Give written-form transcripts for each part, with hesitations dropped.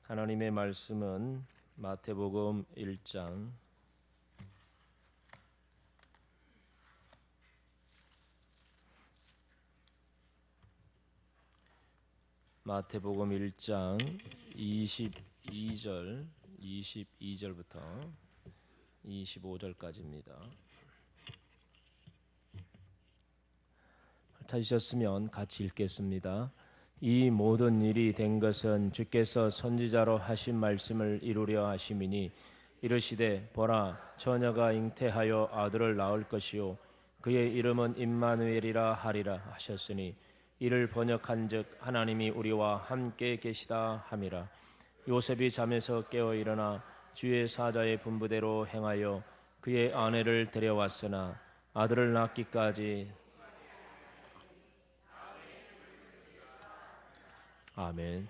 하나님의 말씀은 마태복음 1장 마태복음 1장 22절부터 25절까지입니다. 찾으셨으면 같이 읽겠습니다. 이 모든 일이 된 것은 주께서 선지자로 하신 말씀을 이루려 하심이니 이르시되 보라 처녀가 잉태하여 아들을 낳을 것이요 그의 이름은 임마누엘이라 하리라 하셨으니 이를 번역한즉 하나님이 우리와 함께 계시다 함이라. 요셉이 잠에서 깨어 일어나 주의 사자의 분부대로 행하여 그의 아내를 데려왔으나 아들을 낳기까지 아멘.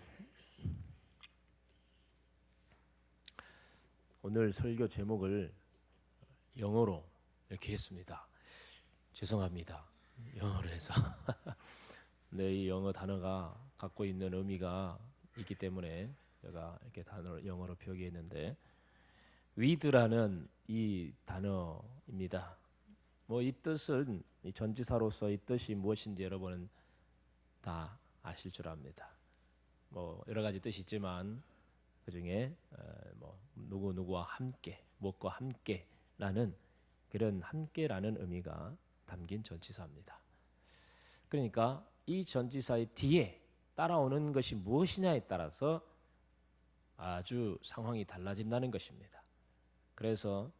오늘 설교 제목을 영어로 이렇게 했습니다. 죄송합니다. 영어로 해서. 네, 이 영어 단어가 갖고 있는 의미가 있기 때문에 제가 이렇게 단어를 영어로 표기했는데 with라는 이 단어입니다. 이 뜻은 이 전치사로서 이 뜻이 무엇인지 여러분은 다 아실 줄 압니다. 여러 가지 뜻이 있지만 그 중에 누구와 함께, 무엇과 함께라는 그런 함께라는 의미가 담긴 전치사입니다. 그러니까 이 전치사의 뒤에 따라오는 것이 무엇이냐에 따라서 아주 상황이 달라진다는 것입니다. 그래서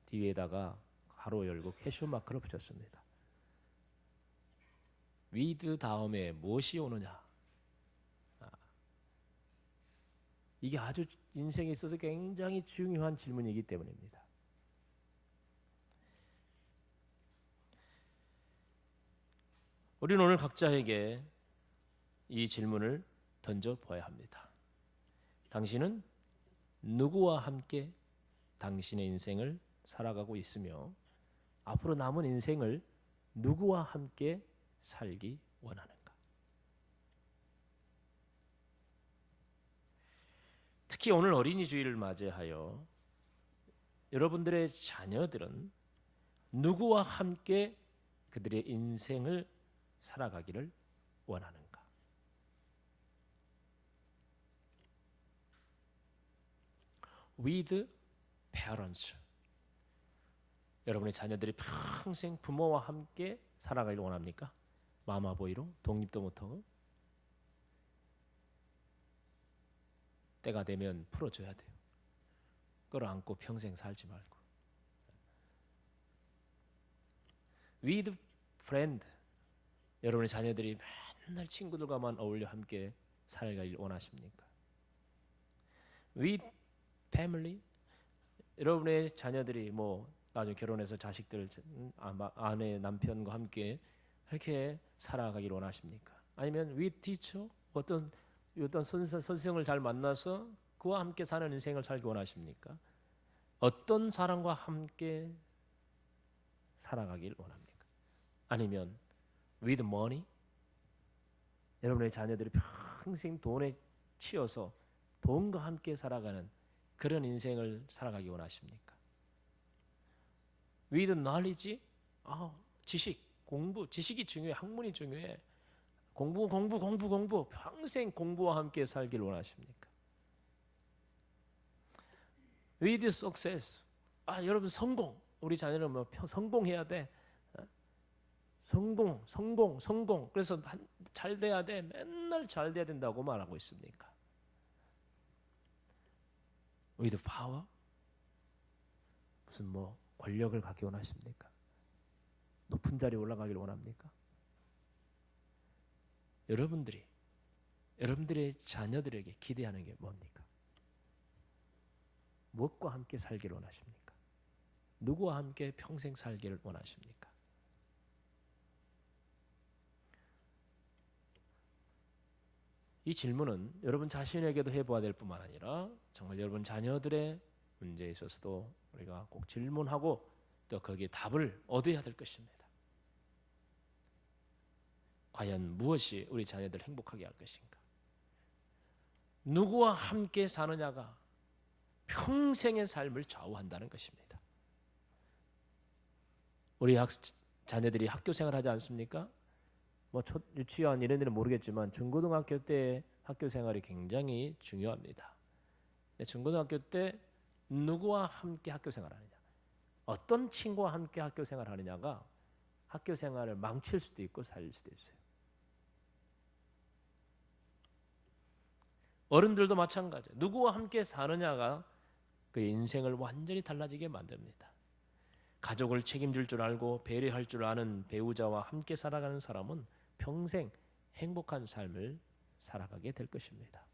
뒤에다가 가로 열고 퀘스천 마크를 붙였습니다. with 다음에 무엇이 오느냐? 이게 아주 인생에 있어서 굉장히 중요한 질문이기 때문입니다. 우리는 오늘 각자에게 이 질문을 던져봐야 합니다. 당신은 누구와 함께 당신의 인생을 살아가고 있으며 앞으로 남은 인생을 누구와 함께 살기 원하는가? 특히 오늘 어린이 주일을 맞이하여 여러분들의 자녀들은 누구와 함께 그들의 인생을 살아가기를 원하는가? With parents. 여러분의 자녀들이 평생 부모와 함께 살아가기를 원합니까? 마마보이로 독립도 못하고 때가 되면 풀어줘야 돼요. 끌어안고 평생 살지 말고. With friend. 여러분의 자녀들이 맨날 친구들과만 어울려 함께 살기를 원하십니까? With family. 여러분의 자녀들이 나중에 결혼해서 자식들, 아내, 남편과 함께 이렇게 살아가기를 원하십니까? 아니면 with teacher. 어떤 선생을 잘 만나서 그와 함께 사는 인생을 살기 원하십니까? 어떤 사람과 함께 살아가길 원합니까? 아니면 with money? 여러분의 자녀들이 평생 돈에 치여서 돈과 함께 살아가는 그런 인생을 살아가기 원하십니까? with knowledge? 지식, 공부, 지식이 중요해. 학문이 중요해. 공부 평생 공부와 함께 살기를 원하십니까? With success. 여러분 성공. 우리 자녀는 성공해야 돼. 성공. 그래서 잘 돼야 돼. 맨날 잘 돼야 된다고 말하고 있습니까? With power. 무슨 권력을 갖기 원하십니까? 높은 자리에 올라가기를 원합니까? 여러분들의 자녀들에게 기대하는 게 뭡니까? 무엇과 함께 살기를 원하십니까? 누구와 함께 평생 살기를 원하십니까? 이 질문은 여러분 자신에게도 해봐야 될 뿐만 아니라 정말 여러분 자녀들의 문제에 있어서도 우리가 꼭 질문하고 또 거기에 답을 얻어야 될 것입니다. 과연 무엇이 우리 자녀들을 행복하게 할 것인가? 누구와 함께 사느냐가 평생의 삶을 좌우한다는 것입니다. 우리 자녀들이 학교 생활하지 않습니까? 뭐 유치원 이런 데는 모르겠지만 중고등학교 때 학교 생활이 굉장히 중요합니다. 중고등학교 때 누구와 함께 학교 생활하느냐, 어떤 친구와 함께 학교 생활하느냐가 학교 생활을 망칠 수도 있고 살릴 수도 있어요. 어른들도 마찬가지예요. 누구와 함께 사느냐가 그 인생을 완전히 달라지게 만듭니다. 가족을 책임질 줄 알고 배려할 줄 아는 배우자와 함께 살아가는 사람은 평생 행복한 삶을 살아가게 될 것입니다.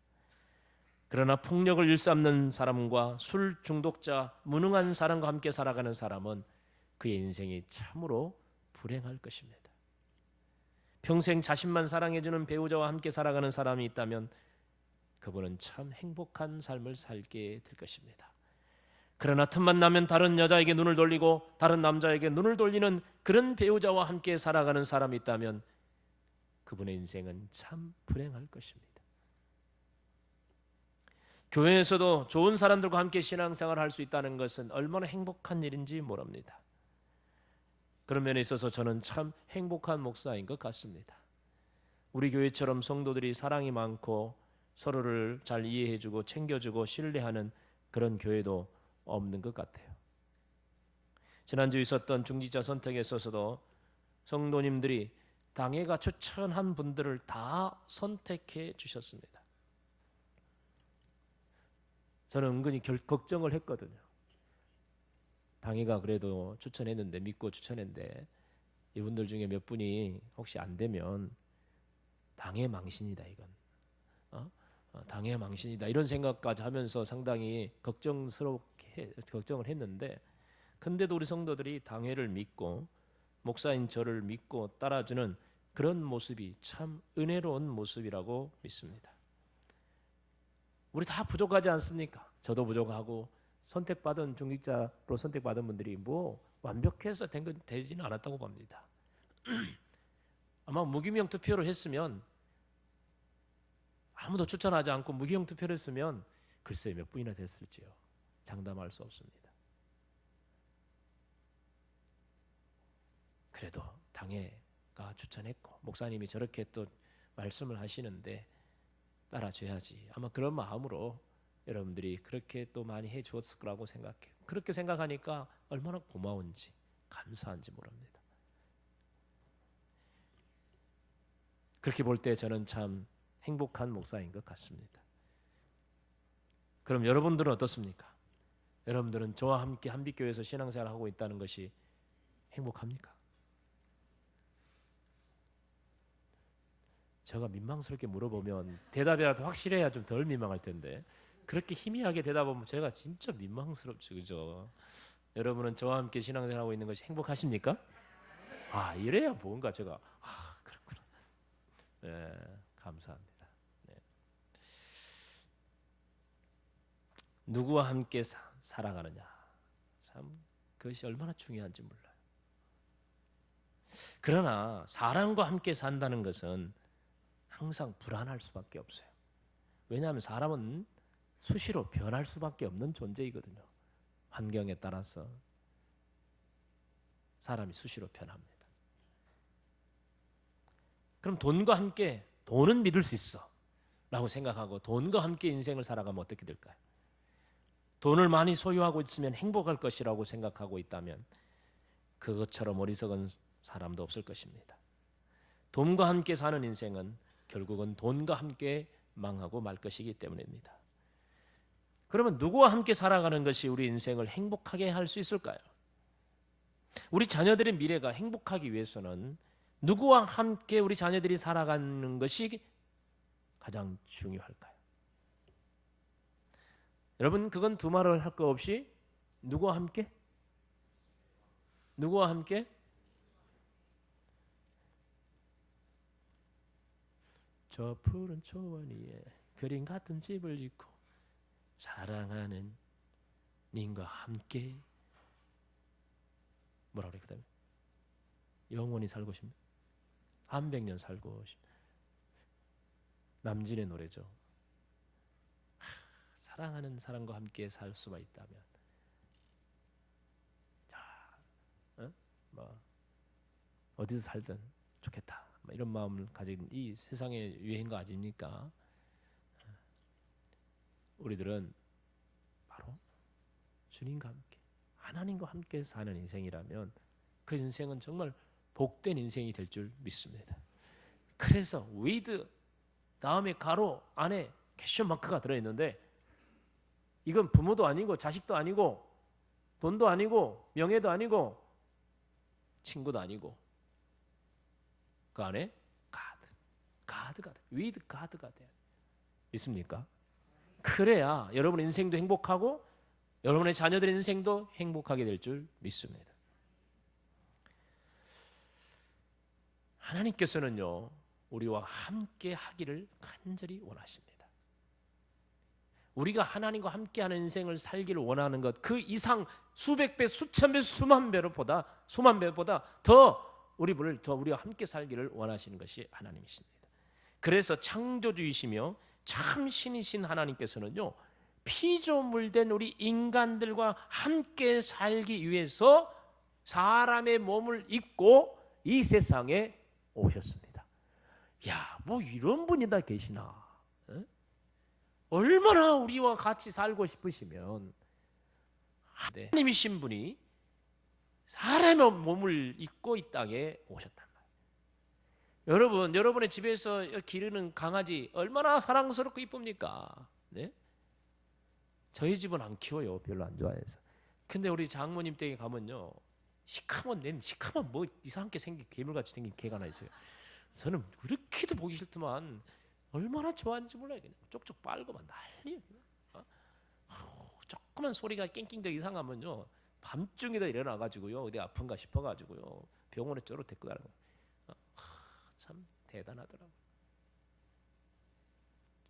그러나 폭력을 일삼는 사람과 술 중독자, 무능한 사람과 함께 살아가는 사람은 그의 인생이 참으로 불행할 것입니다. 평생 자신만 사랑해주는 배우자와 함께 살아가는 사람이 있다면 그분은 참 행복한 삶을 살게 될 것입니다. 그러나 틈만 나면 다른 여자에게 눈을 돌리고 다른 남자에게 눈을 돌리는 그런 배우자와 함께 살아가는 사람이 있다면 그분의 인생은 참 불행할 것입니다. 교회에서도 좋은 사람들과 함께 신앙생활을 할 수 있다는 것은 얼마나 행복한 일인지 모릅니다. 그런 면에 있어서 저는 참 행복한 목사인 것 같습니다. 우리 교회처럼 성도들이 사랑이 많고 서로를 잘 이해해주고 챙겨주고 신뢰하는 그런 교회도 없는 것 같아요. 지난주 있었던 중직자 선택에 있어서도 성도님들이 당회가 추천한 분들을 다 선택해 주셨습니다. 저는 은근히 걱정을 했거든요. 당회가 그래도 추천했는데, 믿고 추천했는데 이분들 중에 몇 분이 혹시 안 되면 당회 망신이다, 이건. 당회 망신이다, 이런 생각까지 하면서 상당히 걱정을 했는데, 근데도 우리 성도들이 당회를 믿고 목사인 저를 믿고 따라주는 그런 모습이 참 은혜로운 모습이라고 믿습니다. 우리 다 부족하지 않습니까? 저도 부족하고 선택받은 중직자로 선택받은 분들이 뭐 완벽해서 되지는 않았다고 봅니다. 아마 무기명 투표를 했으면, 아무도 추천하지 않고 무기명 투표를 했으면 글쎄 몇 분이나 됐을지요. 장담할 수 없습니다. 그래도 당회가 추천했고 목사님이 저렇게 또 말씀을 하시는데 따라줘야지, 아마 그런 마음으로 여러분들이 그렇게 또 많이 해주었을 거라고 생각해요. 그렇게 생각하니까 얼마나 고마운지 감사한지 모릅니다. 그렇게 볼 때 저는 참 행복한 목사인 것 같습니다. 그럼 여러분들은 어떻습니까? 여러분들은 저와 함께 한빛교회에서 신앙생활을 하고 있다는 것이 행복합니까? 제가 민망스럽게 물어보면 대답이라도 확실해야 좀 덜 민망할 텐데, 그렇게 희미하게 대답하면 제가 진짜 민망스럽죠, 그죠? 여러분은 저와 함께 신앙생활 하고 있는 것이 행복하십니까? 이래야 뭔가 제가 그렇구나. 네, 감사합니다. 네. 누구와 함께 살아가느냐, 참 그것이 얼마나 중요한지 몰라요. 그러나 사람과 함께 산다는 것은 항상 불안할 수밖에 없어요. 왜냐하면 사람은 수시로 변할 수밖에 없는 존재이거든요. 환경에 따라서 사람이 수시로 변합니다. 그럼 돈과 함께, 돈은 믿을 수 있어 라고 생각하고 돈과 함께 인생을 살아가면 어떻게 될까요? 돈을 많이 소유하고 있으면 행복할 것이라고 생각하고 있다면 그것처럼 어리석은 사람도 없을 것입니다. 돈과 함께 사는 인생은 결국은 돈과 함께 망하고 말 것이기 때문입니다. 그러면 누구와 함께 살아가는 것이 우리 인생을 행복하게 할 수 있을까요? 우리 자녀들의 미래가 행복하기 위해서는 누구와 함께 우리 자녀들이 살아가는 것이 가장 중요할까요? 여러분, 그건 두말을 할 거 없이 누구와 함께? 누구와 함께? 저 푸른 초원 위에 그림 같은 집을 짓고 사랑하는 님과 함께, 뭐라 그래, 그다음에 영원히 살고 싶네, 한 백년 살고 싶네. 남진의 노래죠. 사랑하는 사람과 함께 살 수만 있다면, 뭐 어디서 살든 좋겠다, 이런 마음을 가진 이 세상의 유행가 아닙니까? 우리들은 바로 주님과 함께, 하나님과 함께 사는 인생이라면 그 인생은 정말 복된 인생이 될 줄 믿습니다. 그래서 with 다음에 가로 안에 퀘션 마크가 들어있는데, 이건 부모도 아니고 자식도 아니고 돈도 아니고 명예도 아니고 친구도 아니고, 그 안에 가드가 돼. with 가드가 돼. 믿습니까? 그래야 여러분 인생도 행복하고 여러분의 자녀들의 인생도 행복하게 될 줄 믿습니다. 하나님께서는요, 우리와 함께 하기를 간절히 원하십니다. 우리가 하나님과 함께하는 인생을 살기를 원하는 것, 그 이상 수백 배, 수천 배, 수만 배보다 더 우리와 함께 살기를 원하시는 것이 하나님이십니다. 그래서 창조주이시며 참 신이신 하나님께서는요, 피조물된 우리 인간들과 함께 살기 위해서 사람의 몸을 입고 이 세상에 오셨습니다. 야, 뭐 이런 분이 다 계시나? 얼마나 우리와 같이 살고 싶으시면 하나님이신 분이 사람의 몸을 입고 이 땅에 오셨단 말이에요. 여러분의 집에서 기르는 강아지 얼마나 사랑스럽고 이쁩니까? 네? 저희 집은 안 키워요. 별로 안 좋아해서. 근데 우리 장모님 댁에 가면요, 시커먼 뭐 이상하게 생긴 괴물같이 생긴 개가 하나 있어요. 저는 그렇게도 보기 싫지만 얼마나 좋아하는지 몰라요. 그냥 쪽쪽 빨고만 난리. 조그만 소리가 낑낑대고 이상하면요, 밤중에도 일어나가지고요, 어디 아픈가 싶어가지고요, 병원에 쪼로 데리고 가는 거예요. 참 대단하더라고요.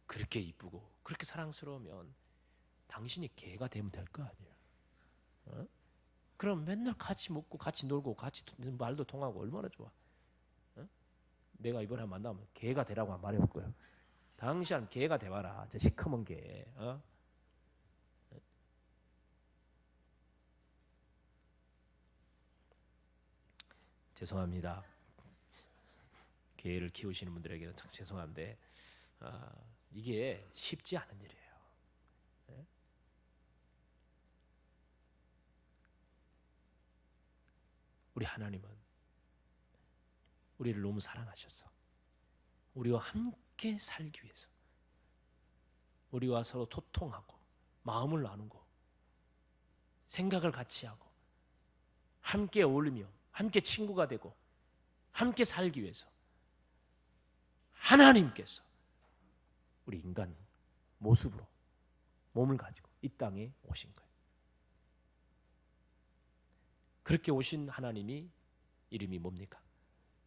그렇게 이쁘고 그렇게 사랑스러우면 당신이 개가 되면 될 거 아니에요? 그럼 맨날 같이 먹고 같이 놀고 같이 말도 통하고 얼마나 좋아. 내가 이번에 만나면 개가 되라고 한번 말해볼 거예요. 당신 개가 돼봐라. 저 시커먼 개. 죄송합니다. 개를 키우시는 분들에게는 참 죄송한데, 이게 쉽지 않은 일이에요. 네? 우리 하나님은 우리를 너무 사랑하셔서 우리와 함께 살기 위해서, 우리와 서로 소통하고 마음을 나누고 생각을 같이 하고 함께 어울리며 함께 친구가 되고 함께 살기 위해서 하나님께서 우리 인간 모습으로 몸을 가지고 이 땅에 오신 거예요. 그렇게 오신 하나님이 이름이 뭡니까?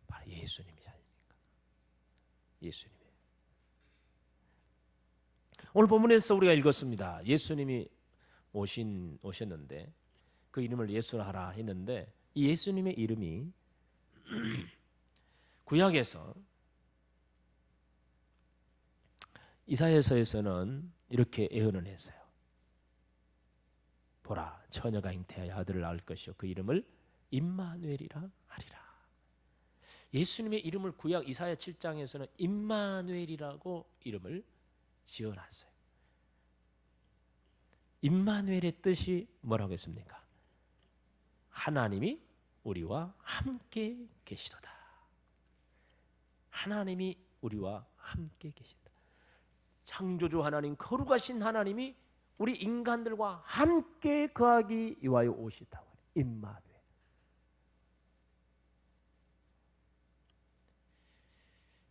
바로 예수님이 아닙니까? 예수님이에요. 오늘 본문에서 우리가 읽었습니다. 예수님이 오셨는데 그 이름을 예수라 하라 했는데, 이 예수님의 이름이 구약에서 이사야서에서는 이렇게 예언을 했어요. 보라, 처녀가 잉태하여 아들을 낳을 것이요 그 이름을 임마누엘이라 하리라. 예수님의 이름을 구약 이사야 7장에서는 임마누엘이라고 이름을 지어놨어요. 임마누엘의 뜻이 뭐라고 했습니까? 하나님이 우리와 함께 계시도다. 하나님이 우리와 함께 계시다. 창조주 하나님, 거룩하신 하나님이 우리 인간들과 함께 거하기 위하여 오시다고 해요. 임마누엘.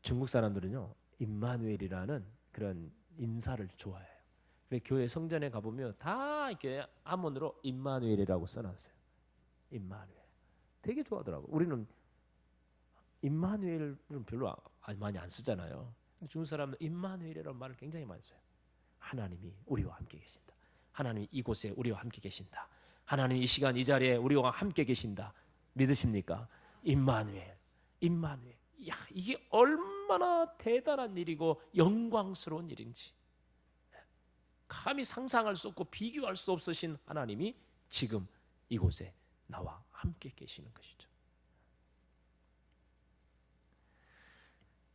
중국 사람들은요, 임마누엘이라는 그런 인사를 좋아해요. 그래서 교회 성전에 가보면 다 이렇게 한문으로 임마누엘이라고 써놨어요. 임마누엘. 되게 좋아하더라고. 우리는 임마누엘은 별로 많이 안 쓰잖아요. 중국 사람은 임마누엘이라는 말을 굉장히 많이 써요. 하나님이 우리와 함께 계신다. 하나님이 이곳에 우리와 함께 계신다. 하나님이 이 시간 이 자리에 우리와 함께 계신다. 믿으십니까? 임마누엘. 임마누엘. 야, 이게 얼마나 대단한 일이고 영광스러운 일인지 감히 상상할 수 없고 비교할 수 없으신 하나님이 지금 이곳에 나와 함께 계시는 것이죠.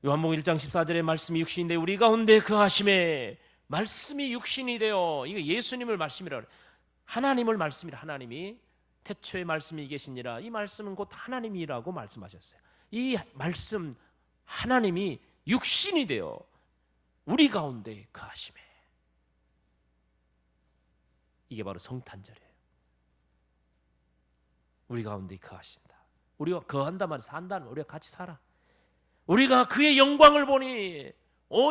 요한복음 1장 14절의 말씀이 육신인데 우리 가운데 거하심에, 말씀이 육신이 되어, 이거 예수님을 말씀이라 그래요. 하나님을 말씀이라. 하나님이 태초에 말씀이 계시니라. 이 말씀은 곧 하나님이라고 말씀하셨어요. 이 말씀 하나님이 육신이 되어 우리 가운데 거하심에, 이게 바로 성탄절이에요. 우리 가운데 거하신다. 우리가 거한다 말은 산다는, 우리가 같이 살아. 우리가 그의 영광을 보니,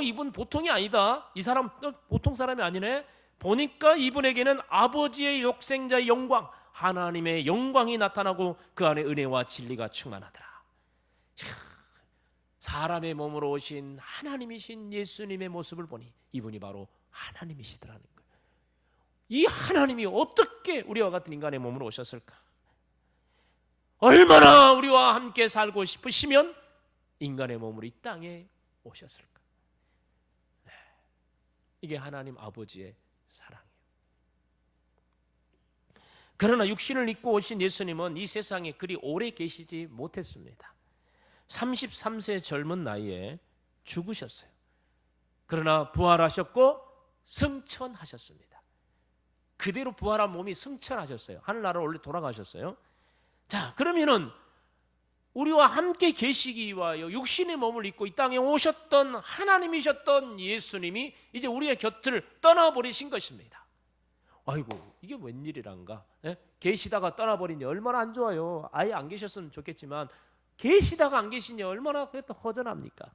이분 보통이 아니다, 이 사람 보통 사람이 아니네, 보니까 이분에게는 아버지의 독생자의 영광, 하나님의 영광이 나타나고 그 안에 은혜와 진리가 충만하더라. 사람의 몸으로 오신 하나님이신 예수님의 모습을 보니 이분이 바로 하나님이시더라는 거예요. 이 하나님이 어떻게 우리와 같은 인간의 몸으로 오셨을까? 얼마나 우리와 함께 살고 싶으시면 인간의 몸으로 이 땅에 오셨을까? 이게 하나님 아버지의 사랑이에요. 그러나 육신을 입고 오신 예수님은 이 세상에 그리 오래 계시지 못했습니다. 33세 젊은 나이에 죽으셨어요. 그러나 부활하셨고 승천하셨습니다. 그대로 부활한 몸이 승천하셨어요. 하늘나라로 원래 돌아가셨어요. 자, 그러면은 우리와 함께 계시기 위하여 육신의 몸을 입고 이 땅에 오셨던 하나님이셨던 예수님이 이제 우리의 곁을 떠나버리신 것입니다. 아이고, 이게 웬일이란가? 계시다가 떠나버리니 얼마나 안 좋아요. 아예 안 계셨으면 좋겠지만 계시다가 안 계시니 얼마나 그게 또 허전합니까?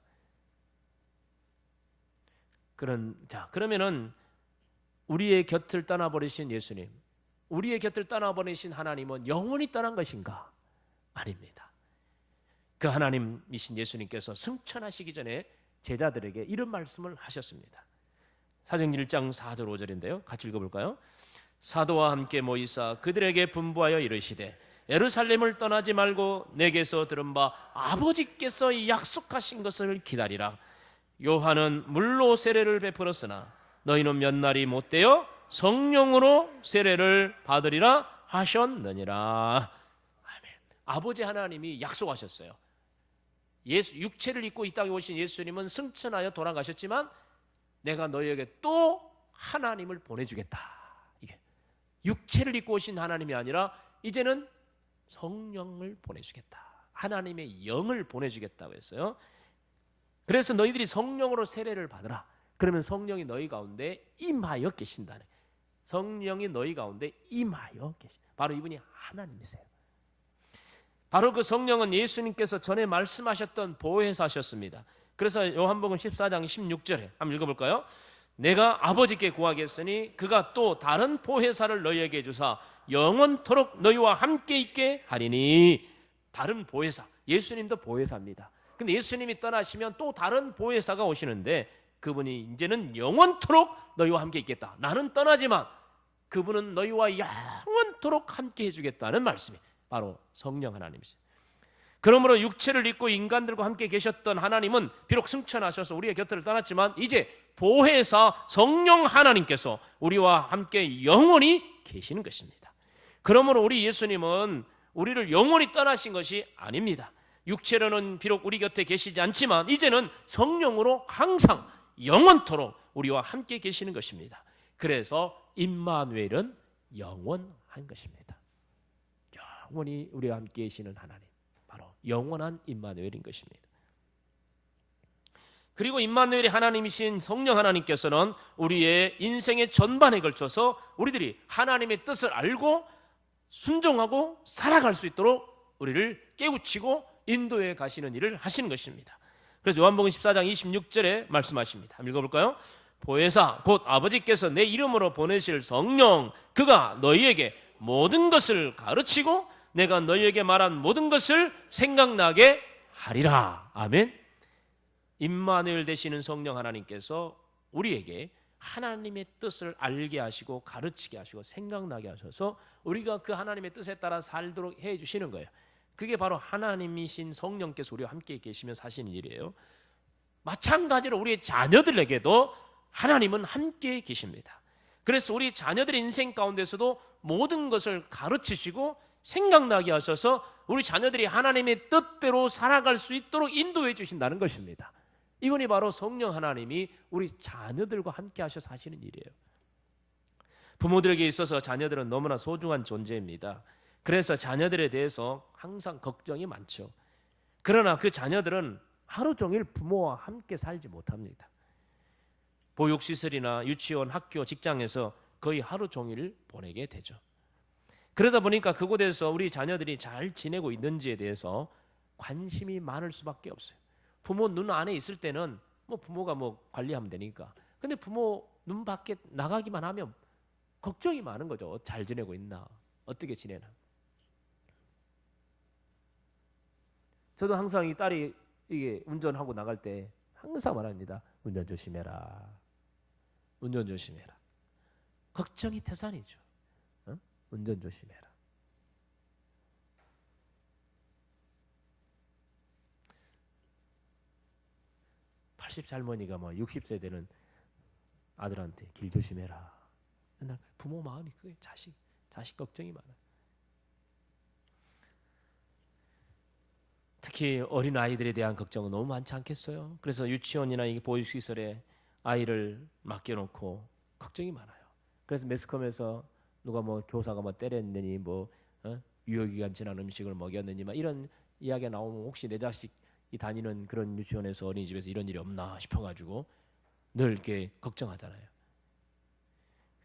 그러면은 우리의 곁을 떠나버리신 예수님, 우리의 곁을 떠나버리신 하나님은 영원히 떠난 것인가? 아닙니다. 그 하나님이신 예수님께서 승천하시기 전에 제자들에게 이런 말씀을 하셨습니다. 사도행전 1장 4절 5절인데요. 같이 읽어볼까요? 사도와 함께 모이사 그들에게 분부하여 이르시되 예루살렘을 떠나지 말고 내게서 들은 바 아버지께서 약속하신 것을 기다리라. 요한은 물로 세례를 베풀었으나 너희는 몇 날이 못되어 성령으로 세례를 받으리라 하셨느니라. 아멘. 아버지 하나님이 약속하셨어요. 육체를 입고 이 땅에 오신 예수님은 승천하여 돌아가셨지만 내가 너희에게 또 하나님을 보내주겠다. 이게 육체를 입고 오신 하나님이 아니라 이제는 성령을 보내주겠다. 하나님의 영을 보내주겠다고 했어요. 그래서 너희들이 성령으로 세례를 받으라. 그러면 성령이 너희 가운데 임하여 계신다네. 성령이 너희 가운데 임하여 계신, 바로 이분이 하나님이세요. 바로 그 성령은 예수님께서 전에 말씀하셨던 보혜사셨습니다. 그래서 요한복음 14장 16절에 한번 읽어볼까요? 내가 아버지께 구하겠으니 그가 또 다른 보혜사를 너희에게 주사 영원토록 너희와 함께 있게 하리니. 다른 보혜사, 예수님도 보혜사입니다. 근데 예수님이 떠나시면 또 다른 보혜사가 오시는데 그분이 이제는 영원토록 너희와 함께 있겠다. 나는 떠나지만 그분은 너희와 영원토록 함께 해주겠다는 말씀이 바로 성령 하나님이세요. 그러므로 육체를 입고 인간들과 함께 계셨던 하나님은 비록 승천하셔서 우리의 곁을 떠났지만 이제 보혜사 성령 하나님께서 우리와 함께 영원히 계시는 것입니다. 그러므로 우리 예수님은 우리를 영원히 떠나신 것이 아닙니다. 육체로는 비록 우리 곁에 계시지 않지만 이제는 성령으로 항상 영원토록 우리와 함께 계시는 것입니다. 그래서 임마누엘은 영원한 것입니다. 영원히 우리와 함께 계시는 하나님, 바로 영원한 임마누엘인 것입니다. 그리고 임마누엘이 하나님이신 성령 하나님께서는 우리의 인생의 전반에 걸쳐서 우리들이 하나님의 뜻을 알고 순종하고 살아갈 수 있도록 우리를 깨우치고 인도해 가시는 일을 하시는 것입니다. 그래서 요한복음 14장 26절에 말씀하십니다. 한번 읽어볼까요? 보혜사 곧 아버지께서 내 이름으로 보내실 성령, 그가 너희에게 모든 것을 가르치고 내가 너희에게 말한 모든 것을 생각나게 하리라. 아멘. 임마누엘 되시는 성령 하나님께서 우리에게 하나님의 뜻을 알게 하시고 가르치게 하시고 생각나게 하셔서 우리가 그 하나님의 뜻에 따라 살도록 해 주시는 거예요. 그게 바로 하나님이신 성령께서 우리와 함께 계시면 사시는 일이에요. 마찬가지로 우리의 자녀들에게도 하나님은 함께 계십니다. 그래서 우리 자녀들의 인생 가운데서도 모든 것을 가르치시고 생각나게 하셔서 우리 자녀들이 하나님의 뜻대로 살아갈 수 있도록 인도해 주신다는 것입니다. 이분이 바로 성령 하나님이 우리 자녀들과 함께 하셔서 하시는 일이에요. 부모들에게 있어서 자녀들은 너무나 소중한 존재입니다. 그래서 자녀들에 대해서 항상 걱정이 많죠. 그러나 그 자녀들은 하루 종일 부모와 함께 살지 못합니다. 보육시설이나 유치원, 학교, 직장에서 거의 하루 종일 보내게 되죠. 그러다 보니까 그곳에서 우리 자녀들이 잘 지내고 있는지에 대해서 관심이 많을 수밖에 없어요. 부모 눈 안에 있을 때는 부모가 관리하면 되니까. 근데 부모 눈 밖에 나가기만 하면 걱정이 많은 거죠. 잘 지내고 있나? 어떻게 지내나? 저도 항상 이 딸이 이게 운전하고 나갈 때 항상 말합니다. 운전 조심해라. 운전 조심해라. 걱정이 태산이죠. 운전 조심해라. 할머니가 60세 되는 아들한테 길 조심해라. 맨날 부모 마음이 그게 자식 걱정이 많아요. 특히 어린 아이들에 대한 걱정은 너무 많지 않겠어요? 그래서 유치원이나 보육시설에 아이를 맡겨놓고 걱정이 많아요. 그래서 매스컴에서 누가 교사가 때렸느니 유효기간 지난 음식을 먹였느니 이런 이야기가 나오면 혹시 내 자식이 다니는 그런 유치원에서 어린이집에서 이런 일이 없나 싶어가지고 늘 이렇게 걱정하잖아요.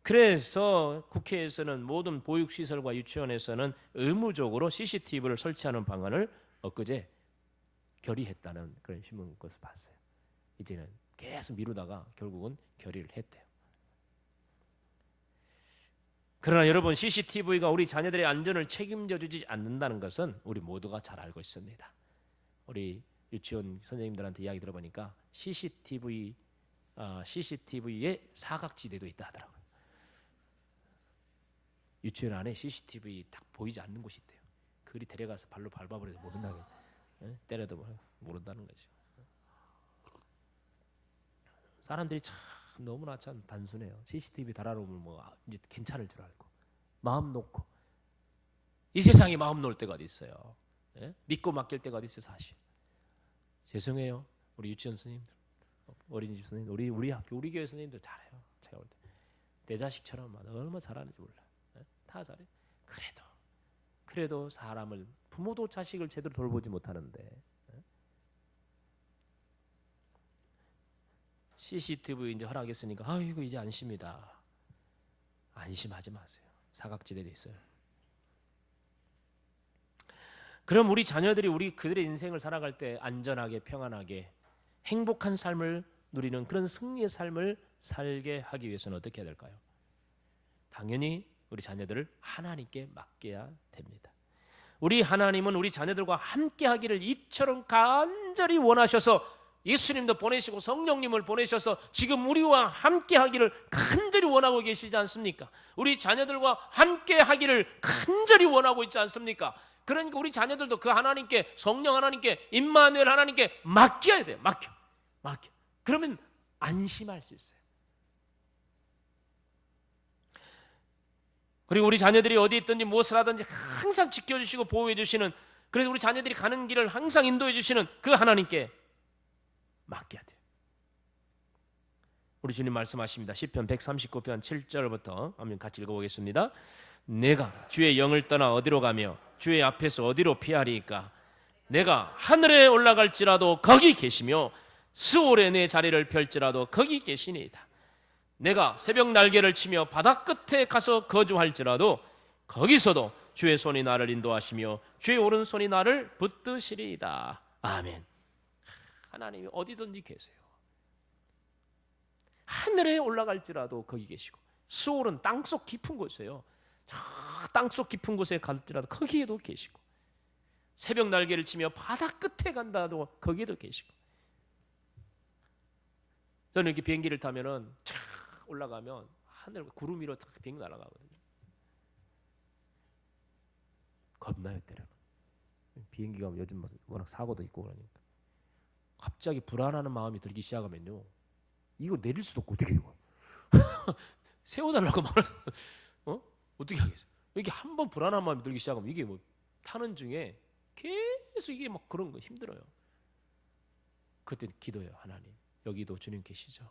그래서 국회에서는 모든 보육시설과 유치원에서는 의무적으로 CCTV를 설치하는 방안을 엊그제 결의했다는 그런 신문 것을 봤어요. 이제는 계속 미루다가 결국은 결의를 했대요. 그러나 여러분, CCTV가 우리 자녀들의 안전을 책임져 주지 않는다는 것은 우리 모두가 잘 알고 있습니다. 우리 유치원 선생님들한테 이야기 들어보니까 CCTV에 사각지대도 있다 하더라고요. 유치원 안에 CCTV 딱 보이지 않는 곳이 있대요. 그리 데려가서 발로 밟아버려도 모른다고, 때려도 모른다는 거죠. 사람들이 참 너무나 참 단순해요. CCTV 달아놓으면 이제 괜찮을 줄 알고 마음 놓고, 이 세상에 마음 놓을 때가 어디 있어요? 믿고 맡길 때가 어디 있어요? 사실 죄송해요. 우리 유치원 선생님들, 어린이집 선생님들, 우리 학교, 우리 교회 선생님들 잘해요. 제가 볼 때 내 자식처럼 얼마나 잘하는지 몰라. 다 잘해. 그래도 사람을, 부모도 자식을 제대로 돌보지 못하는데 CCTV 이제 허락했으니까 이거 이제 안심이다. 안심하지 마세요. 사각지대도 있어요. 그럼 우리 자녀들이 그들의 인생을 살아갈 때 안전하게, 평안하게, 행복한 삶을 누리는 그런 승리의 삶을 살게 하기 위해서는 어떻게 해야 될까요? 당연히 우리 자녀들을 하나님께 맡겨야 됩니다. 우리 하나님은 우리 자녀들과 함께 하기를 이처럼 간절히 원하셔서 예수님도 보내시고 성령님을 보내셔서 지금 우리와 함께 하기를 간절히 원하고 계시지 않습니까? 우리 자녀들과 함께 하기를 간절히 원하고 있지 않습니까? 그러니까 우리 자녀들도 그 하나님께, 성령 하나님께, 임마누엘 하나님께 맡겨야 돼요. 맡겨. 그러면 안심할 수 있어요. 그리고 우리 자녀들이 어디 있든지 무엇을 하든지 항상 지켜주시고 보호해 주시는, 그래서 우리 자녀들이 가는 길을 항상 인도해 주시는 그 하나님께 맡겨야 돼요. 우리 주님 말씀하십니다. 시편 139편 7절부터 한번 같이 읽어보겠습니다. 내가 주의 영을 떠나 어디로 가며 주의 앞에서 어디로 피하리이까? 내가 하늘에 올라갈지라도 거기 계시며 스올에 내 자리를 펼지라도 거기 계시니이다. 내가 새벽 날개를 치며 바다 끝에 가서 거주할지라도 거기서도 주의 손이 나를 인도하시며 주의 오른손이 나를 붙드시리이다. 아멘. 하나님이 어디든지 계세요. 하늘에 올라갈지라도 거기 계시고, 스올은 땅속 깊은 곳이에요. 땅속 깊은 곳에 갈지라도 거기에도 계시고, 새벽 날개를 치며 바다 끝에 간다도 거기에도 계시고. 저는 이렇게 비행기를 타면은 쫙 올라가면 하늘 구름 위로 딱 비행기 날아가거든요. 겁나요, 때려는. 비행기가 요즘 워낙 사고도 있고 그러니까 갑자기 불안하는 마음이 들기 시작하면요, 이거 내릴 수도 없고 어떻게 해요? 세워달라고 말해서 어떻게 하겠어요? 이게 한번 불안한 마음이 들기 시작하면 이게 뭐 타는 중에 계속 이게 막 그런 거 힘들어요. 그때 기도해요. 하나님, 여기도 주님 계시죠?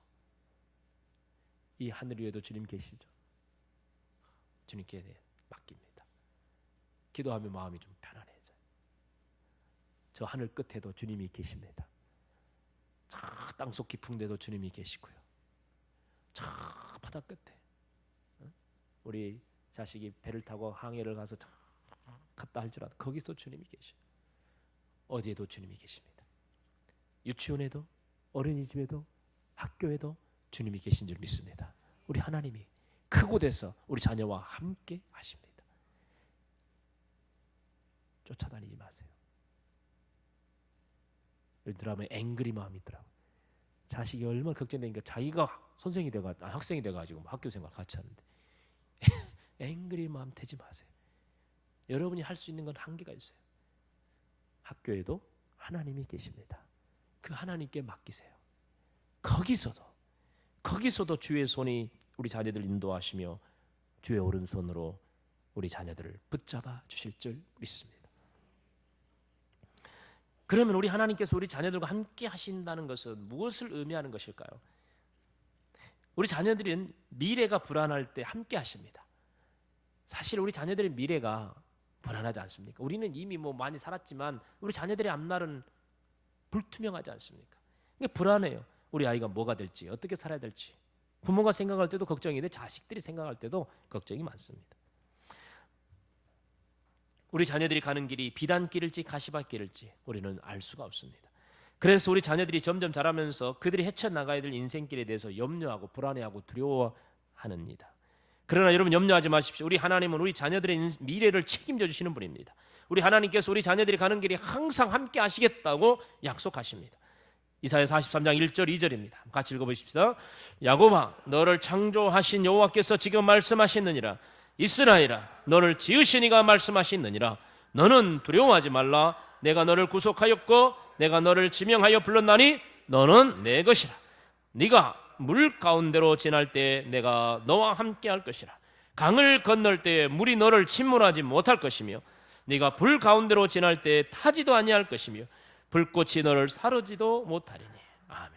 이 하늘 위에도 주님 계시죠? 주님께 맡깁니다. 기도하면 마음이 좀 편안해져요. 저 하늘 끝에도 주님이 계십니다. 저 땅속 깊은 데도 주님이 계시고요. 저 바다 끝에 우리 자식이 배를 타고 항해를 가서 갔다 할지라도 거기서 주님이 계셔. 어디에도 주님이 계십니다. 유치원에도 어린이집에도 학교에도 주님이 계신 줄 믿습니다. 우리 하나님이 그곳에서 우리 자녀와 함께 하십니다. 쫓아다니지 마세요. 예를 들면 앵그리 마음이 있더라고. 자식이 얼마나 걱정되니까 자기가 선생이 돼가지고 학생이 돼가지고 학교 생활 같이 하는데 앵그리 마음 되지 마세요. 여러분이 할 수 있는 건 한계가 있어요. 학교에도 하나님이 계십니다. 그 하나님께 맡기세요. 거기서도 주의 손이 우리 자녀들 인도하시며 주의 오른손으로 우리 자녀들을 붙잡아 주실 줄 믿습니다. 그러면 우리 하나님께서 우리 자녀들과 함께 하신다는 것은 무엇을 의미하는 것일까요? 우리 자녀들은 미래가 불안할 때 함께 하십니다. 사실 우리 자녀들의 미래가 불안하지 않습니까? 우리는 이미 뭐 많이 살았지만 우리 자녀들의 앞날은 불투명하지 않습니까? 그러니까 불안해요. 우리 아이가 뭐가 될지, 어떻게 살아야 될지. 부모가 생각할 때도 걱정인데 자식들이 생각할 때도 걱정이 많습니다. 우리 자녀들이 가는 길이 비단길일지 가시밭길일지 우리는 알 수가 없습니다. 그래서 우리 자녀들이 점점 자라면서 그들이 헤쳐나가야 될 인생길에 대해서 염려하고 불안해하고 두려워합니다. 그러나 여러분 염려하지 마십시오. 우리 하나님은 우리 자녀들의 미래를 책임져 주시는 분입니다. 우리 하나님께서 우리 자녀들이 가는 길이 항상 함께 하시겠다고 약속하십니다. 이사야 43장 1절 2절입니다. 같이 읽어보십시오. 야곱아, 너를 창조하신 여호와께서 지금 말씀하시느니라. 이스라엘아, 너를 지으신 이가 말씀하시느니라. 너는 두려워하지 말라. 내가 너를 구속하였고 내가 너를 지명하여 불렀나니 너는 내 것이라. 네가 물 가운데로 지날 때 내가 너와 함께 할 것이라. 강을 건널 때 물이 너를 침몰하지 못할 것이며 네가 불 가운데로 지날 때 타지도 아니할 것이며 불꽃이 너를 사르지도 못하리니. 아멘.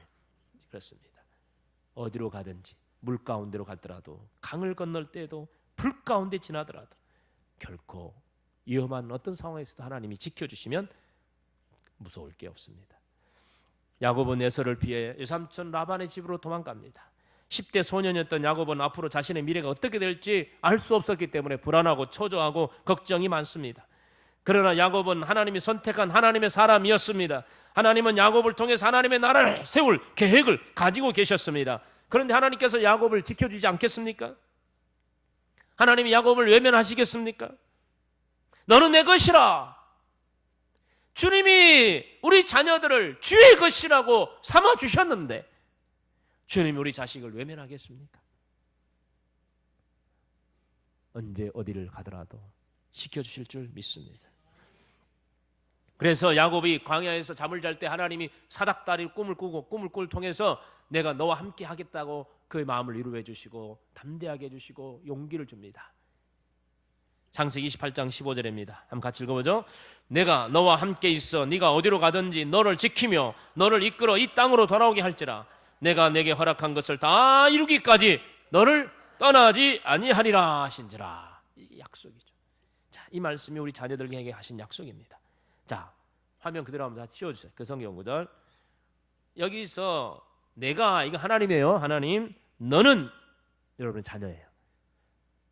그렇습니다. 어디로 가든지 물 가운데로 갔더라도 강을 건널 때도 불 가운데 지나더라도 결코 위험한 어떤 상황에서도 하나님이 지켜주시면 무서울 게 없습니다. 야곱은 에서를 피해 외삼촌 라반의 집으로 도망갑니다. 10대 소년이었던 야곱은 앞으로 자신의 미래가 어떻게 될지 알 수 없었기 때문에 불안하고 초조하고 걱정이 많습니다. 그러나 야곱은 하나님이 선택한 하나님의 사람이었습니다. 하나님은 야곱을 통해서 하나님의 나라를 세울 계획을 가지고 계셨습니다. 그런데 하나님께서 야곱을 지켜주지 않겠습니까? 하나님이 야곱을 외면하시겠습니까? 너는 내 것이라. 주님이 우리 자녀들을 주의 것이라고 삼아주셨는데 주님이 우리 자식을 외면하겠습니까? 언제 어디를 가더라도 지켜주실 줄 믿습니다. 그래서 야곱이 광야에서 잠을 잘 때 하나님이 사닥다리 꿈을 꾸고 꿈을 꿀 통해서 내가 너와 함께 하겠다고 그의 마음을 이루어 주시고 담대하게 해주시고 용기를 줍니다. 창세기 28장 15절입니다. 한번 같이 읽어보죠. 내가 너와 함께 있어 네가 어디로 가든지 너를 지키며 너를 이끌어 이 땅으로 돌아오게 할지라. 내가 내게 허락한 것을 다 이루기까지 너를 떠나지 아니하리라 하신지라. 이게 약속이죠. 자, 이 말씀이 우리 자녀들에게 하신 약속입니다. 자, 화면 그대로 한번 다 씌워주세요. 그 성경 구절. 여기서 내가, 이거 하나님이에요. 하나님. 너는 여러분의 자녀예요.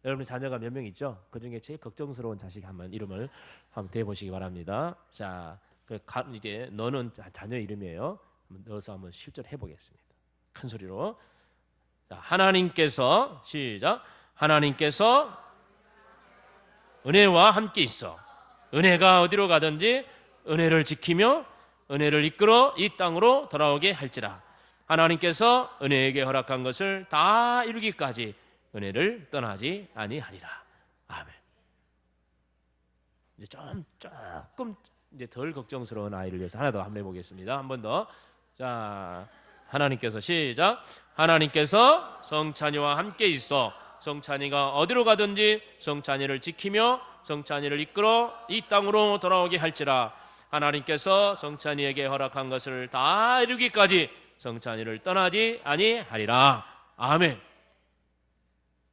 여러분의 자녀가 몇 명 있죠? 그 중에 제일 걱정스러운 자식 한번 이름을 한번 대보시기 바랍니다. 자, 이제 너는 자녀 이름이에요. 한번 넣어서 한번 실제로 해보겠습니다. 큰 소리로. 자, 하나님께서 시작. 하나님께서 은혜와 함께 있어. 은혜가 어디로 가든지 은혜를 지키며 은혜를 이끌어 이 땅으로 돌아오게 할지라. 하나님께서 은혜에게 허락한 것을 다 이루기까지 은혜를 떠나지 아니하리라. 아멘. 이제 조금 이제 덜 걱정스러운 아이를 위해서 하나 더 한번 해보겠습니다. 한 번 더. 자, 하나님께서 시작. 하나님께서 성찬이와 함께 있어 정찬이가 어디로 가든지 정찬이를 지키며 정찬이를 이끌어 이 땅으로 돌아오게 할지라. 하나님께서 정찬이에게 허락한 것을 다 이루기까지 정찬이를 떠나지 아니하리라. 아멘.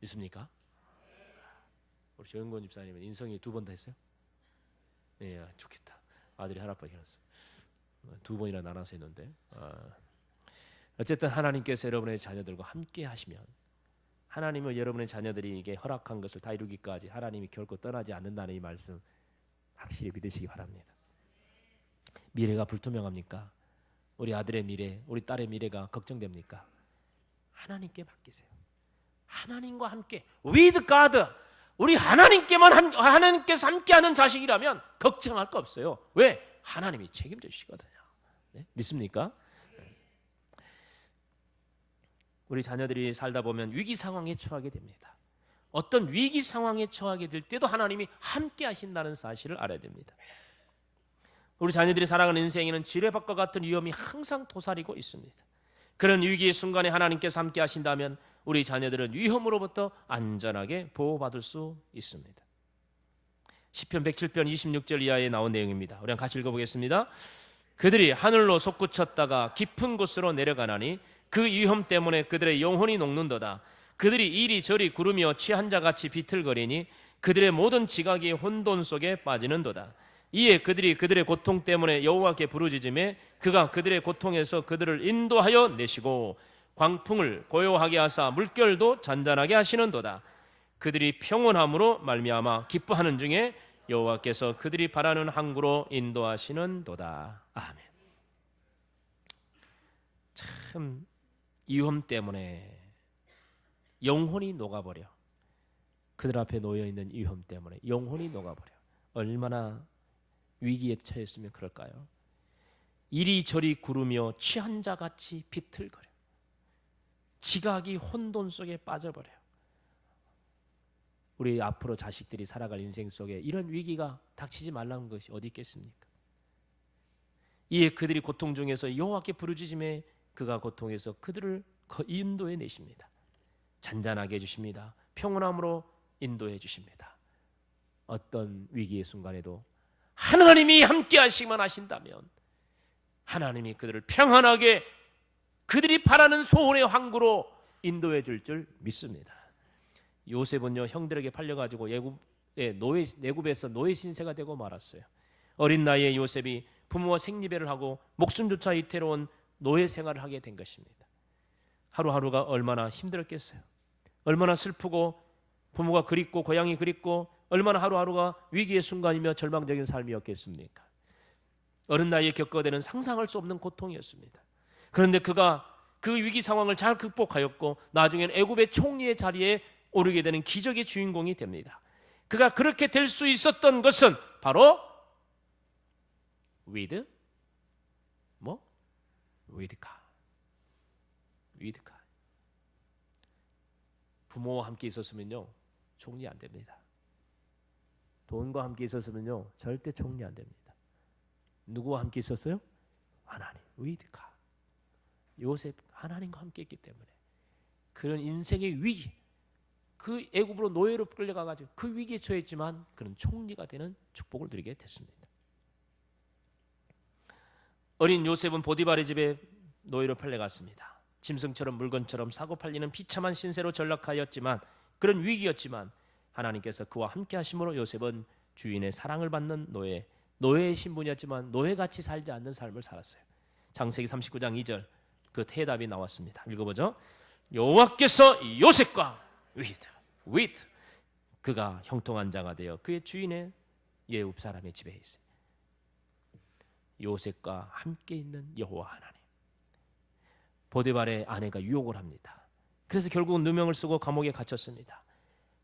믿습니까? 우리 조영권 집사님은 인성이 2번 다 했어요? 네, 좋겠다. 아들이 하나밖에 안 했어. 2번이나 나눠서 했는데. 어쨌든 하나님께서 여러분의 자녀들과 함께 하시면, 하나님은 여러분의 자녀들에게 허락한 것을 다 이루기까지 하나님이 결코 떠나지 않는다는 이 말씀 확실히 믿으시기 바랍니다. 미래가 불투명합니까? 우리 아들의 미래, 우리 딸의 미래가 걱정됩니까? 하나님께 맡기세요. 하나님과 함께, with God, 우리 하나님께서 함께하는 자식이라면 걱정할 거 없어요. 왜? 하나님이 책임져 주시거든요. 네? 믿습니까? 우리 자녀들이 살다 보면 위기 상황에 처하게 됩니다. 어떤 위기 상황에 처하게 될 때도 하나님이 함께 하신다는 사실을 알아야 됩니다. 우리 자녀들이 살아가는 인생에는 지뢰밭과 같은 위험이 항상 도사리고 있습니다. 그런 위기의 순간에 하나님께서 함께 하신다면 우리 자녀들은 위험으로부터 안전하게 보호받을 수 있습니다. 시편 107편 26절 이하에 나온 내용입니다. 우리 같이 읽어보겠습니다. 그들이 하늘로 솟구쳤다가 깊은 곳으로 내려가나니 그 위험 때문에 그들의 영혼이 녹는도다. 그들이 이리저리 구르며 취한 자같이 비틀거리니 그들의 모든 지각이 혼돈 속에 빠지는도다. 이에 그들이 그들의 고통 때문에 여호와께 부르짖음에 그가 그들의 고통에서 그들을 인도하여 내시고 광풍을 고요하게 하사 물결도 잔잔하게 하시는도다. 그들이 평온함으로 말미암아 기뻐하는 중에 여호와께서 그들이 바라는 항구로 인도하시는도다. 아멘. 참 위험 때문에 영혼이 녹아버려. 그들 앞에 놓여있는 위험 때문에 영혼이 녹아버려. 얼마나 위기에 처했으면 그럴까요? 이리저리 구르며 취한 자같이 비틀거려. 지각이 혼돈 속에 빠져버려요. 우리 앞으로 자식들이 살아갈 인생 속에 이런 위기가 닥치지 말라는 것이 어디 있겠습니까? 이에 그들이 고통 중에서 여호와께 부르짖음에 그가 고통에서 그들을 인도해 내십니다. 잔잔하게 해주십니다. 평온함으로 인도해 주십니다. 어떤 위기의 순간에도 하나님이 함께 하시기만 하신다면 하나님이 그들을 평안하게 그들이 바라는 소원의 항구로 인도해 줄 믿습니다. 요셉은요, 형들에게 팔려가지고 내굽에서 노예 신세가 되고 말았어요. 어린 나이에 요셉이 부모와 생리배를 하고 목숨조차 위태로운 노예 생활을 하게 된 것입니다. 하루하루가 얼마나 힘들었겠어요. 얼마나 슬프고 부모가 그립고 고향이 그립고 얼마나 하루하루가 위기의 순간이며 절망적인 삶이었겠습니까? 어린 나이에 겪어대는 상상할 수 없는 고통이었습니다. 그런데 그가 그 위기 상황을 잘 극복하였고 나중에는 애굽의 총리의 자리에 오르게 되는 기적의 주인공이 됩니다. 그가 그렇게 될 수 있었던 것은 바로 with God. 부모와 함께 있었으면요 총리 안 됩니다. 돈과 함께 있었으면요 절대 총리 안 됩니다. 누구와 함께 있었어요? 하나님, with God. 요셉 하나님과 함께 있기 때문에 그런 인생의 위기, 그 애굽으로 노예로 끌려가가지고 그 위기에 처했지만 그는 총리가 되는 축복을 누리게 됐습니다. 어린 요셉은 보디발의 집에 노예로 팔려갔습니다. 짐승처럼 물건처럼 사고 팔리는 비참한 신세로 전락하였지만 그런 위기였지만 하나님께서 그와 함께 하심으로 요셉은 주인의 사랑을 받는 노예의 신분이었지만 노예같이 살지 않는 삶을 살았어요. 창세기 39장 2절 그 대답이 나왔습니다. 읽어보죠. 여호와께서 요셉과 with 그가 형통한 자가 되어 그의 주인의 예굽 사람의 집에 있어요. 요셉과 함께 있는 여호와 하나님. 보디발의 아내가 유혹을 합니다. 그래서 결국은 누명을 쓰고 감옥에 갇혔습니다.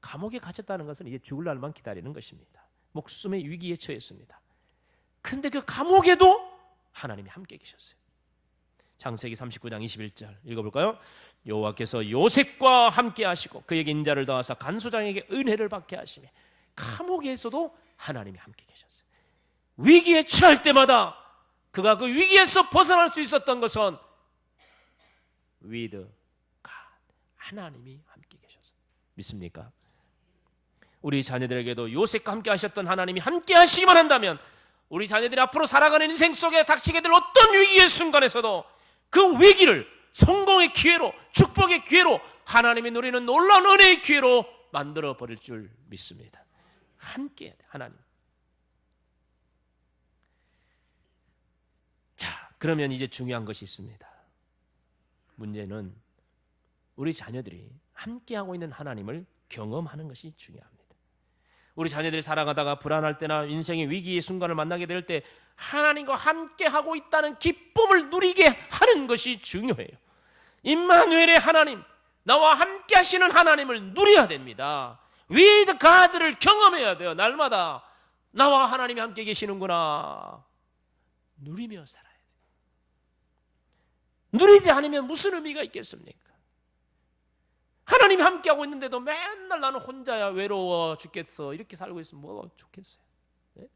감옥에 갇혔다는 것은 이제 죽을 날만 기다리는 것입니다. 목숨의 위기에 처했습니다. 그런데 그 감옥에도 하나님이 함께 계셨어요. 창세기 39장 21절 읽어볼까요? 여호와께서 요셉과 함께 하시고 그에게 인자를 더하사 간수장에게 은혜를 받게 하시며 감옥에서도 하나님이 함께 계셨어요. 위기에 처할 때마다 그가 그 위기에서 벗어날 수 있었던 것은 with God, 하나님이 함께 계셨어요. 믿습니까? 우리 자녀들에게도 요셉과 함께 하셨던 하나님이 함께 하시기만 한다면 우리 자녀들이 앞으로 살아가는 인생 속에 닥치게 될 어떤 위기의 순간에서도 그 위기를 성공의 기회로, 축복의 기회로, 하나님이 누리는 놀라운 은혜의 기회로 만들어 버릴 줄 믿습니다. 함께 해야 돼, 하나님. 자, 그러면 이제 중요한 것이 있습니다. 문제는 우리 자녀들이 함께하고 있는 하나님을 경험하는 것이 중요합니다. 우리 자녀들이 살아가다가 불안할 때나 인생의 위기의 순간을 만나게 될 때 하나님과 함께하고 있다는 기쁨을 누리게 하는 것이 중요해요. 임마누엘의 하나님, 나와 함께 하시는 하나님을 누려야 됩니다. With God를 경험해야 돼요. 날마다 나와 하나님이 함께 계시는구나 누리며 살아야 돼요. 누리지 않으면 무슨 의미가 있겠습니까? 하나님이 함께하고 있는데도 맨날 나는 혼자야, 외로워 죽겠어, 이렇게 살고 있으면 뭐가 좋겠어요? 네?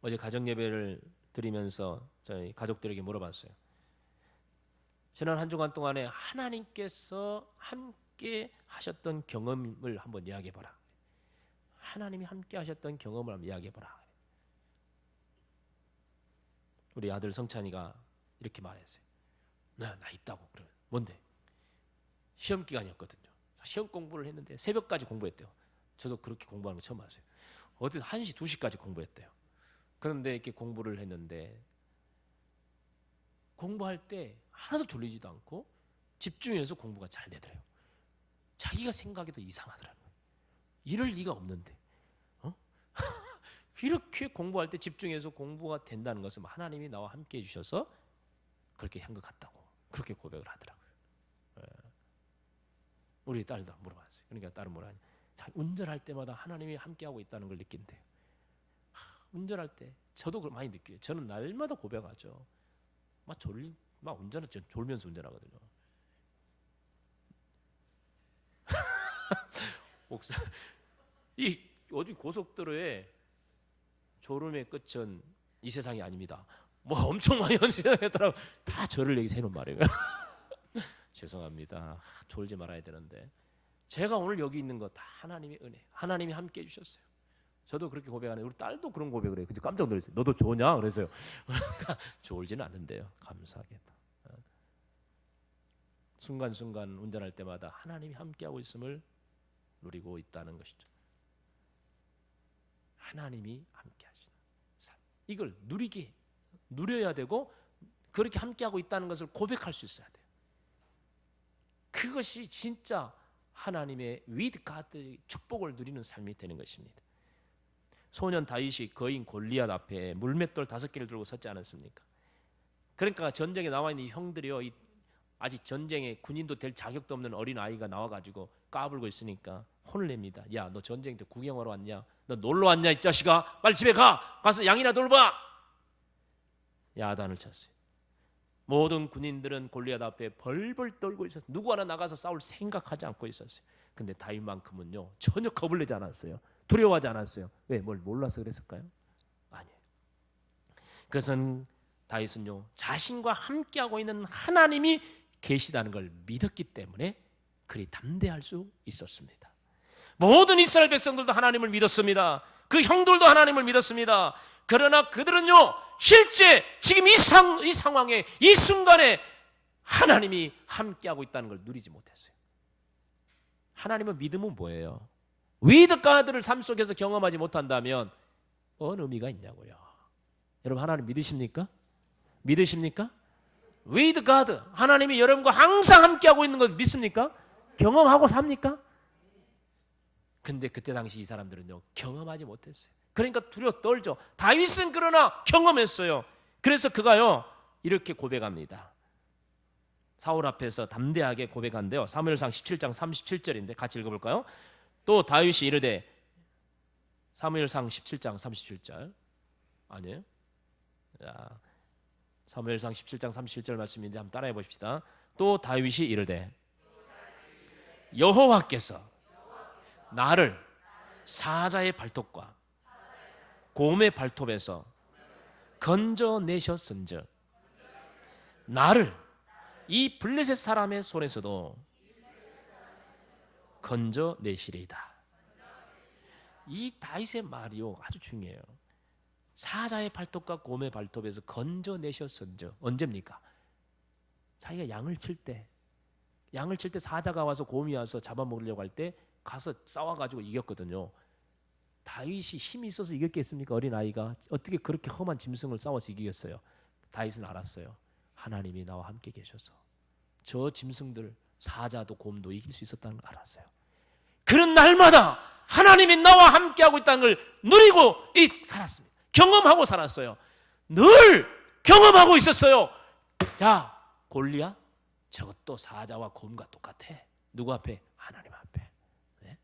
어제 가정예배를 드리면서 저희 가족들에게 물어봤어요. 지난 한 주간 동안에 하나님께서 함께 하셨던 경험을 한번 이야기해봐라. 하나님이 함께 하셨던 경험을 한번 이야기해봐라. 우리 아들 성찬이가 이렇게 말했어요. 나 있다고. 그러면 뭔데? 시험 기간이었거든요. 시험 공부를 했는데 새벽까지 공부했대요. 저도 그렇게 공부하는 거 처음 봤어요. 어디 1시, 2시까지 공부했대요. 그런데 이렇게 공부를 했는데 공부할 때 하나도 졸리지도 않고 집중해서 공부가 잘 되더래요. 자기가 생각해도 이상하더라고요. 이럴 리가 없는데 이렇게 공부할 때 집중해서 공부가 된다는 것은 하나님이 나와 함께 해주셔서 그렇게 한 것 같다고 그렇게 고백을 하더라고요. 우리 딸도 물어봤어요. 그러니까 딸은 뭐라 하냐, 운전할 때마다 하나님이 함께하고 있다는 걸 느낀대요. 운전할 때 저도 그걸 많이 느껴요. 저는 날마다 고백하죠. 막 운전을 졸면서 운전하거든요. 이 요즘 고속도로에 졸음의 끝은 이 세상이 아닙니다. 뭐 엄청 많이 연습했더라고. 다 저를 얘기 해놓은 말이에요. 죄송합니다. 졸지 말아야 되는데 제가 오늘 여기 있는 거 다 하나님의 은혜, 하나님이 함께 해주셨어요. 저도 그렇게 고백하는데 우리 딸도 그런 고백을 해요. 근데 깜짝 놀랐어요. 너도 좋냐? 그래서요. 졸지는 않는데요. 감사하게도. 순간순간 운전할 때마다 하나님이 함께하고 있음을 누리고 있다는 것이죠. 하나님이 함께 하시는 삶. 이걸 누려야 되고 그렇게 함께하고 있다는 것을 고백할 수 있어야 돼요. 그것이 진짜 하나님의 with God의 축복을 누리는 삶이 되는 것입니다. 소년 다윗이 거인 골리앗 앞에 물맷돌 5개를 들고 섰지 않았습니까? 그러니까 전쟁에 나와 있는 이 형들이요, 아직 전쟁에 군인도 될 자격도 없는 어린 아이가 나와가지고 까불고 있으니까 혼을 냅니다. 야, 너 전쟁 때 구경하러 왔냐? 너 놀러 왔냐 이 자식아? 빨리 집에 가서 양이나 돌봐. 야단을 쳤어요. 모든 군인들은 골리앗 앞에 벌벌 떨고 있었어요. 누구 하나 나가서 싸울 생각하지 않고 있었어요. 근데 다윗만큼은요 전혀 겁을 내지 않았어요. 두려워하지 않았어요. 왜? 뭘 몰라서 그랬을까요? 아니에요. 그것은 다윗은요 자신과 함께하고 있는 하나님이 계시다는 걸 믿었기 때문에 그리 담대할 수 있었습니다. 모든 이스라엘 백성들도 하나님을 믿었습니다. 그 형들도 하나님을 믿었습니다. 그러나 그들은요 실제 지금 이 상황에 이 순간에 하나님이 함께하고 있다는 걸 누리지 못했어요. 하나님을 믿으면 뭐예요? with God를 삶 속에서 경험하지 못한다면 어느 의미가 있냐고요. 여러분 하나님 믿으십니까? 믿으십니까? with God, 하나님이 여러분과 항상 함께하고 있는 걸 믿습니까? 경험하고 삽니까? 근데 그때 당시 이 사람들은요 경험하지 못했어요. 그러니까 두려워 떨죠. 다윗은 그러나 경험했어요. 그래서 그가요 이렇게 고백합니다. 사울 앞에서 담대하게 고백한데요. 사무엘상 17장 37절인데 같이 읽어볼까요? 또 다윗이 이르되, 사무엘상 17장 37절 아니에요? 자, 사무엘상 17장 37절 말씀인데 한번 따라해 보십시다. 또 다윗이 이르되 여호와께서 나를 사자의 발톱과 곰의 발톱에서 건져내셨은즉 나를 이 블레셋 사람의 손에서도 건져내시리이다. 이 다윗의 말이요 아주 중요해요. 사자의 발톱과 곰의 발톱에서 건져내셨은즉 언제입니까? 자기가 양을 칠 때 사자가 와서 곰이 와서 잡아먹으려고 할 때 가서 싸워가지고 이겼거든요. 다윗이 힘이 있어서 이겼겠습니까? 어린아이가 어떻게 그렇게 험한 짐승을 싸워서 이기겠어요? 다윗은 알았어요. 하나님이 나와 함께 계셔서 저 짐승들 사자도 곰도 이길 수 있었다는 걸 알았어요. 그런 날마다 하나님이 나와 함께하고 있다는 걸 누리고 살았습니다. 경험하고 살았어요. 늘 경험하고 있었어요. 자, 골리앗 저것도 사자와 곰과 똑같아. 누구 앞에? 하나님 앞에. 네?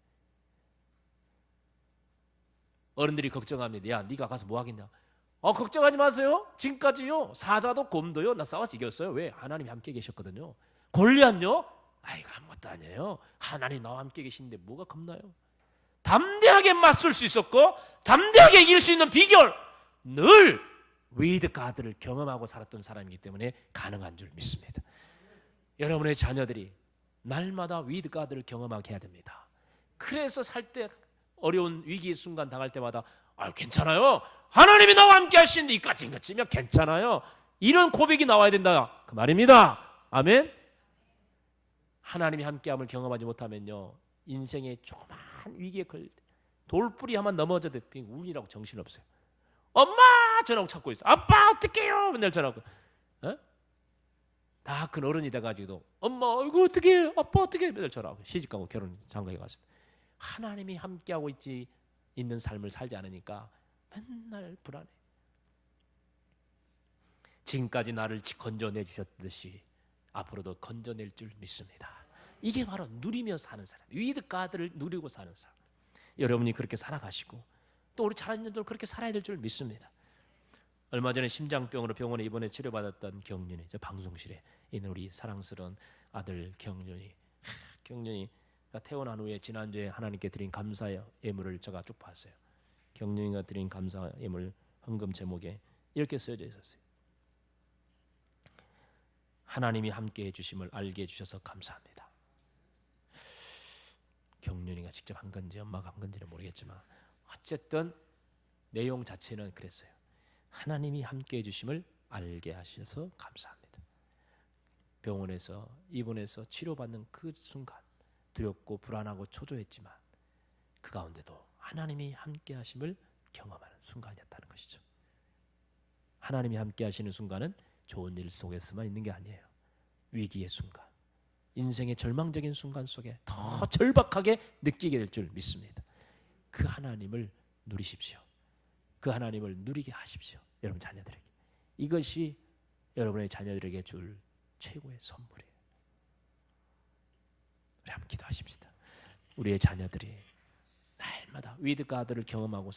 어른들이 걱정합니다. 야, 네가 가서 뭐 하겠냐? 걱정하지 마세요. 지금까지요 사자도 곰도요 나 싸워서 이겼어요. 왜? 하나님이 함께 계셨거든요. 골리앗요? 아이고 아무것도 아니에요. 하나님 나와 함께 계신데 뭐가 겁나요? 담대하게 맞설 수 있었고 담대하게 이길 수 있는 비결, 늘 위드 가드를 경험하고 살았던 사람이기 때문에 가능한 줄 믿습니다. 여러분의 자녀들이 날마다 위드 가드를 경험하게 해야 됩니다. 그래서 살 때 어려운 위기의 순간 당할 때마다 괜찮아요. 하나님이 나와 함께 하시는데 이까지 치면 괜찮아요. 이런 고백이 나와야 된다 그 말입니다. 아멘. 하나님이 함께함을 경험하지 못하면요 인생의 조그만 위기에 걸릴 때 돌뿌리 한번 넘어져도 울리라고 정신없어요. 엄마 전화하고 찾고 있어. 아빠 어떡해요 맨날 전화하고. 다 큰 어른이 돼가지고도 엄마 이거 어떡해 아빠 어떡해 맨날 전화하고. 시집가고 결혼 장가에 갔을 때 하나님이 함께하고 있는 삶을 살지 않으니까 맨날 불안해. 지금까지 나를 건져내 주셨듯이 앞으로도 건져낼 줄 믿습니다. 이게 바로 누리며 사는 사람, 위드 가드를 누리고 사는 사람. 여러분이 그렇게 살아가시고 또 우리 자녀들도 그렇게 살아야 될 줄 믿습니다. 얼마 전에 심장병으로 병원에 입원해 치료받았던 경륜이, 저 방송실에 있는 우리 사랑스러운 아들 경륜이가 태어난 후에 지난주에 하나님께 드린 감사의 예물을 제가 쭉 봤어요. 경륜이가 드린 감사 예물 헌금 제목에 이렇게 쓰여져 있었어요. 하나님이 함께 해주심을 알게 해주셔서 감사합니다. 경륜이가 직접 한 건지 엄마가 한 건지는 모르겠지만 어쨌든 내용 자체는 그랬어요. 하나님이 함께 해주심을 알게 하셔서 감사합니다. 병원에서 입원해서 치료받는 그 순간 두렵고 불안하고 초조했지만 그 가운데도 하나님이 함께 하심을 경험하는 순간이었다는 것이죠. 하나님이 함께 하시는 순간은 좋은 일 속에서만 있는 게 아니에요. 위기의 순간, 인생의 절망적인 순간 속에 더 절박하게 느끼게 될 줄 믿습니다. 그 하나님을 누리십시오. 그 하나님을 누리게 하십시오. 여러분 자녀들에게. 이것이 여러분의 자녀들에게 줄 최고의 선물이에요. 우리 한번 기도하십시다. 우리의 자녀들이 날마다 위드 가드를 경험하고